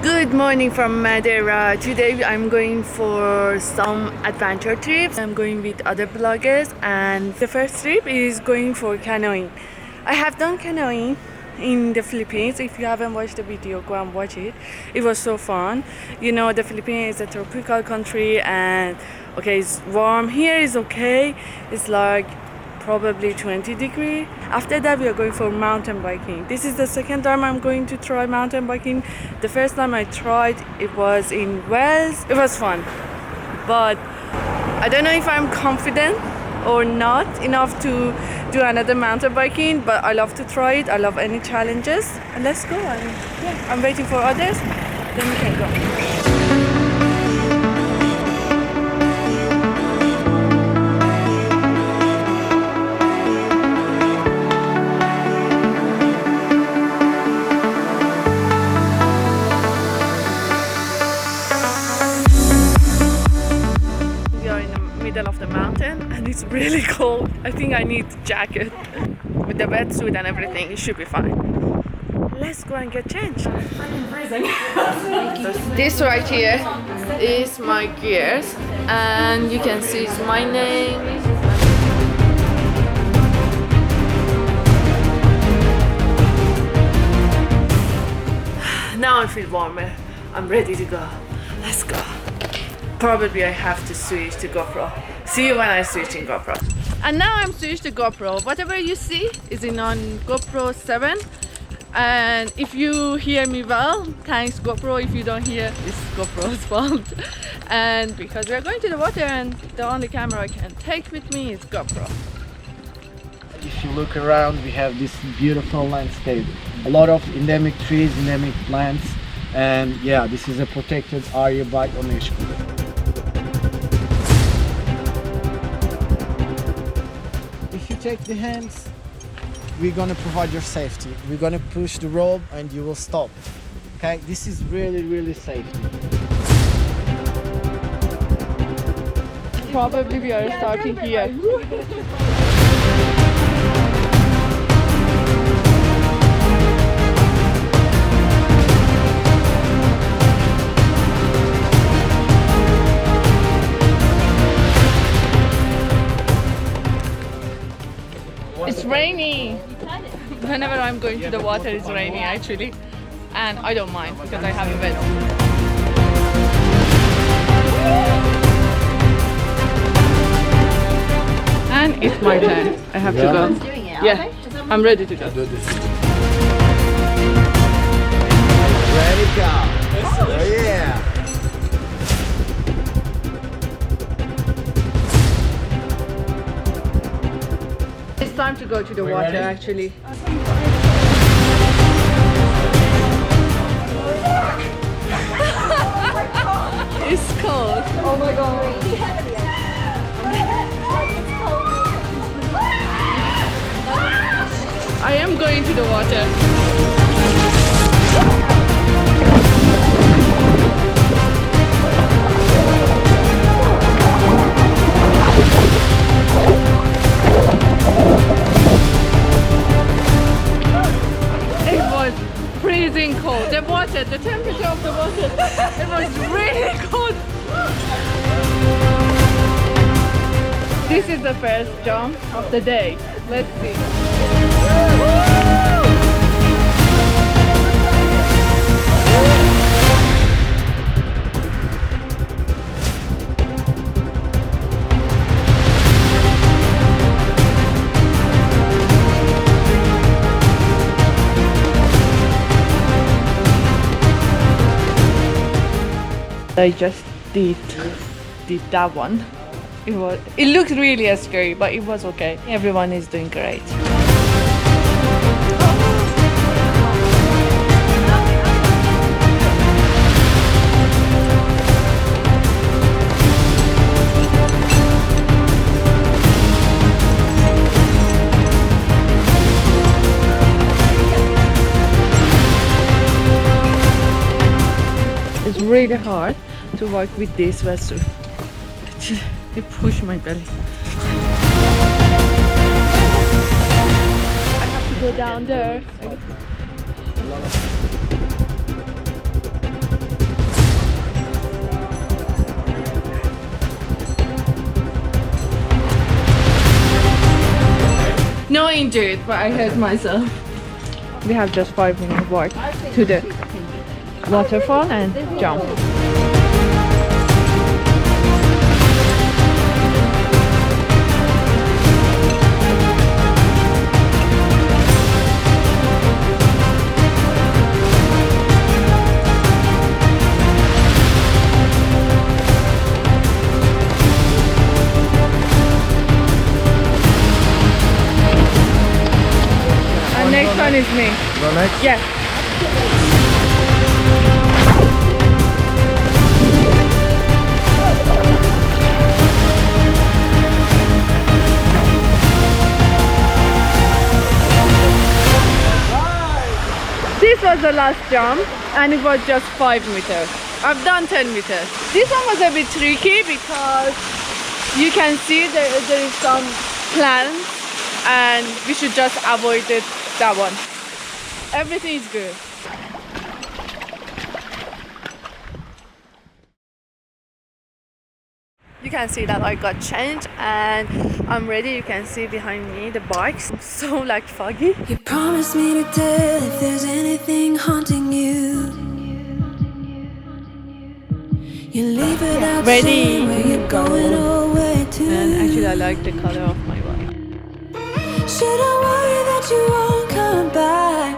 Good morning from Madeira. Today I'm going for some adventure trips. I'm going with other bloggers and the first trip is going for canoeing. I have done canoeing in the Philippines. If you haven't watched the video, go and watch it. It was so fun. You know, the Philippines is a tropical country and okay, it's warm. Here is okay. It's like probably 20 degrees. After that we are going for mountain biking. This is the second time I'm going to try mountain biking. The first time I tried it was in Wales. It was fun, but I don't know if I'm confident or not enough to do another mountain biking, but I love to try it. I love any challenges, and let's go. And yeah, I'm waiting for others, then we can go. Middle of the mountain and it's really cold. I think I need a jacket with the wetsuit and everything. It should be fine. Let's go and get changed. This right here is my gears and you can see it's my name. Now I feel warmer. I'm ready to go. Let's go. Probably I have to switch to GoPro. See you when I switch in GoPro. And now I'm switched to GoPro. Whatever you see is on GoPro 7. And if you hear me well, thanks GoPro. If you don't hear, it's GoPro's fault. And because we're going to the water and the only camera I can take with me is GoPro. If you look around, we have this beautiful landscape. A lot of endemic trees, endemic plants. And yeah, this is a protected area by UNESCO. If you take the hands, we're gonna provide your safety. We're gonna push the rope and you will stop. Okay, this is really safety. Probably we are starting here. It's rainy. Whenever I'm going to the water, it's rainy actually, and I don't mind because I have a vest. And it's my turn. I have to go. Yeah, I'm ready to go. Ready, go! Oh yeah! It's time to go to the water actually. It's cold. Oh my god. I am going to the water. Freezing cold. The water, the temperature of the water, it was really cold. This is the first jump of the day. Let's see. I just did that one. It looked really scary, but it was okay. Everyone is doing great. It's really hard to work with this vessel. It pushed my belly. I have to go down there. didn't do it, but I hurt myself. We have just 5 minute walk to the waterfall and jump. And next one is me. Go next. Yeah. This was the last jump and it was just 5 meters. I've done 10 meters. This one was a bit tricky because you can see there is some plants and we should just avoid that one. Everything is good. You can see that I got changed and I'm ready. You can see behind me the bikes. So like foggy. You promised me to tell if there's anything haunting you. You leave without Ready. saying where you're going or where to. And actually I like the color of my bike. Should I worry that you won't come back?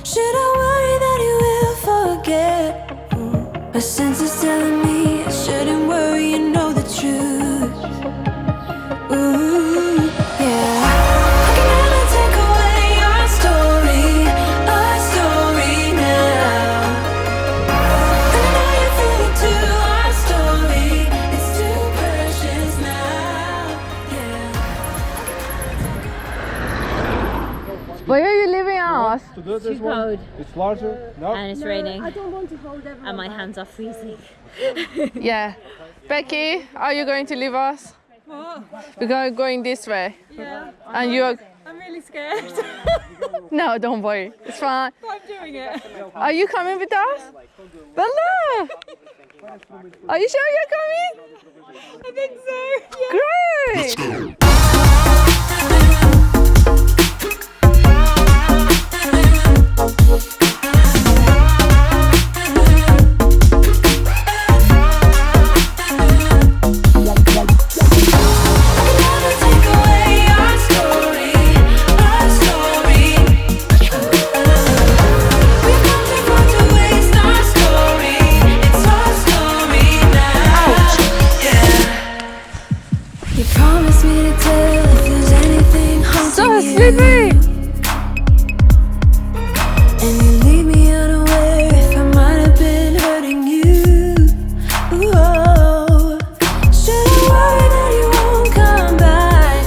Should I worry that you will forget? My senses telling me I shouldn't worry, you know the truth. Ooh, yeah. I can never take away our story now. And I know you feel it too, our story, it's too precious now. Yeah. Where are you leaving us? To do this Too one? cold It's larger. No? and it's raining. I don't want to hold everyone. And my hands are freezing. Yeah. Becky, are you going to leave us? We're going this way. Yeah. And you're... I'm really scared. No, don't worry. It's fine. I'm doing it. Are you coming with us? Bella! Are you sure you're coming? I think so. Yeah. Great! You promised me to tell if there's anything haunting So you. sleepy! And you leave me unaware if I might have been hurting you. Ooh, oh. Should I worry that you won't come back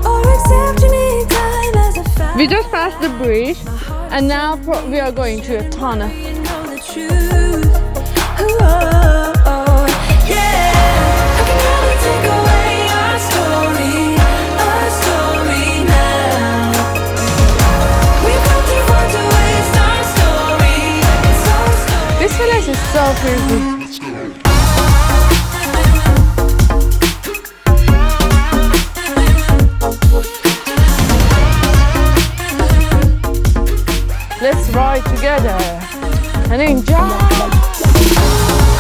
or accept you need time as a fact? We just passed the bridge and now we are going to a tunnel. You know the truth. Ooh, oh, oh. Yeah. I can never take away our story now. We've come too far to waste our story. It's our story. This village is so pretty. Let's ride together and enjoy. I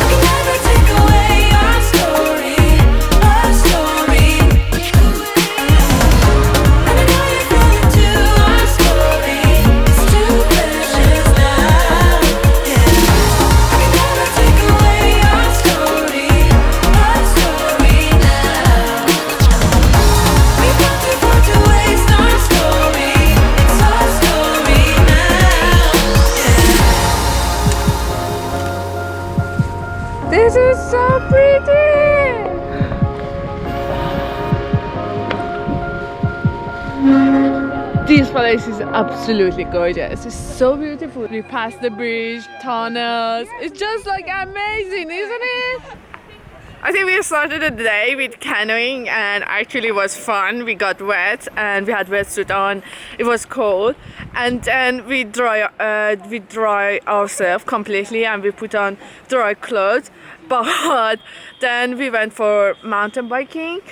can never take away our story. And I know you feel it too, our story. It's too precious now. Yeah. I can never take away our story now. We've come too far to waste our story. It's our story now. This is so pretty! This place is absolutely gorgeous. It's so beautiful. We passed the bridge, tunnels. It's just like amazing, isn't it? I think we started the day with canoeing and actually it was fun. We got wet and we had wetsuit on. It was cold and then we dry ourselves completely and we put on dry clothes. But then we went for mountain biking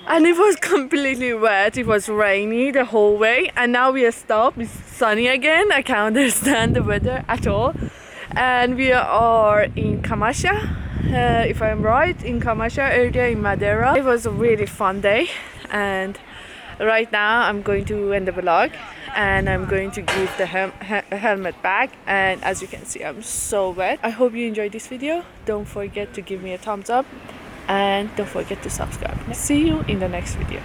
and it was completely wet. It was rainy the whole way, and now we are stopped. It's sunny again. I can't understand the weather at all. And we are in Camasha, if I'm right, in Camasha area in Madeira. It was a really fun day, and right now I'm going to end the vlog, and I'm going to give the helmet back. And as you can see, I'm so wet. I hope you enjoyed this video. Don't forget to give me a thumbs up, and don't forget to subscribe. See you in the next video.